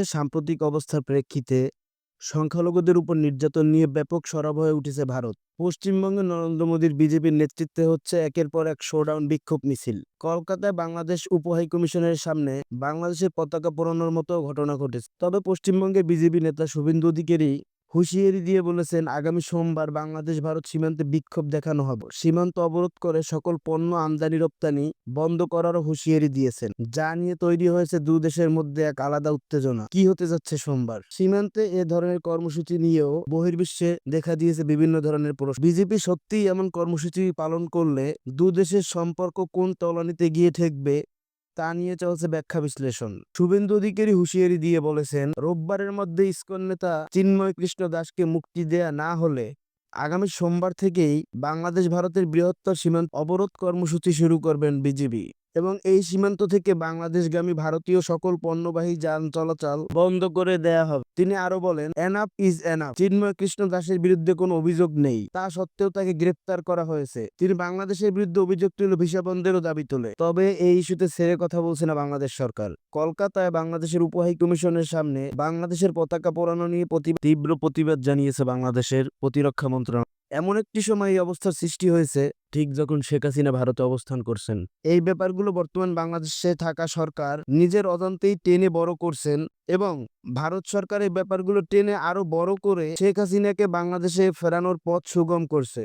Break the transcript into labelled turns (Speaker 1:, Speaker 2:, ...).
Speaker 1: বাংলাদেশের সাম্প্রতিক অবস্থার প্রেক্ষিতে সংখ্যালঘুদের উপর নির্যাতন নিয়ে ব্যাপক সরব হয়ে উঠেছে ভারত। পশ্চিমবঙ্গে নরেন্দ্র মোদীর বিজেপির নেতৃত্বে হচ্ছে একের পর এক শোডাউন বিক্ষোভ মিছিল। কলকাতায় বাংলাদেশ উপহাইকমিশনের সামনে বাংলাদেশের পতাকা পোড়ানোর মতো ঘটনা ঘটেছে। তবে পশ্চিমবঙ্গের বিজেপি নেতা শুভেন্দু অধিকারী হুঁশিয়ারি দিয়ে বলেছেন, আগামী সোমবার বাংলাদেশ ভারত সীমান্তে বিক্ষোভ দেখানো হবে। সীমান্ত অবরোধ করে সকল পণ্য আমদানি রপ্তানি বন্ধ করারও হুঁশিয়ারি দিয়েছেন, যা নিয়ে তৈরি হয়েছে দুই দেশের মধ্যে এক আলাদা উত্তেজনা। কি হতে যাচ্ছে সোমবার সীমান্তে এ ধরনের কর্মসূচি নিয়েও বহির্বিশ্বে দেখা দিয়েছে বিভিন্ন ধরনের প্রশ্ন। বিজেপি সত্যিই এমন কর্মসূচি পালন করলে দুই দেশের সম্পর্ক কোন তলানিতে গিয়ে ঠেকবে তা নিয়ে চলছে ব্যাখ্যা বিশ্লেষণ। শুভেন্দু অধিকারী হুঁশিয়ারি দিয়ে বলেছেন, রোববারের মধ্যে ইসকন নেতা চিন্ময় কৃষ্ণ দাসকে মুক্তি দেয়া না হলে আগামী সোমবার থেকেই বাংলাদেশ ভারতের বৃহত্তর সীমান্ত অবরোধ কর্মসূচি শুরু করবেন বিজেপি এবং এই সীমান্ত থেকে বাংলাদেশগামী ভারতীয় সকল পণ্যবাহী যান চলাচল বন্ধ করে দেয়া হবে। তিনি আরো বলেন, enough is enough. Chinmoy Krishna দাসের বিরুদ্ধে কোনো অভিযোগ নেই, তা সত্ত্বেও তাকে গ্রেপ্তার করা হয়েছে। তিনি বাংলাদেশের বিরুদ্ধে অভিযোগ তুলে ভিসা বন্ধেরও দাবি তোলে। তবে এই ইস্যুতে ছেড়ে কথা বলছে না বাংলাদেশ সরকার। কলকাতায় বাংলাদেশের উপহাইকমিশনের সামনে বাংলাদেশের পতাকা পোড়ানো নিয়ে তীব্র প্রতিবাদ জানিয়েছে বাংলাদেশের প্রতিরক্ষা মন্ত্রণালয়। এমন একটি সময় এই অবস্থার সৃষ্টি হয়েছে ঠিক যখন শেখ হাসিনা ভারতে অবস্থান করছেন। এই ব্যাপারগুলো বর্তমান বাংলাদেশে থাকা সরকার নিজের অজান্তেই টেনে বড় করছেন এবং ভারত সরকার এই ব্যাপারগুলো টেনে আরো বড় করে শেখ হাসিনাকে বাংলাদেশে ফেরানোর পথ সুগম করছে।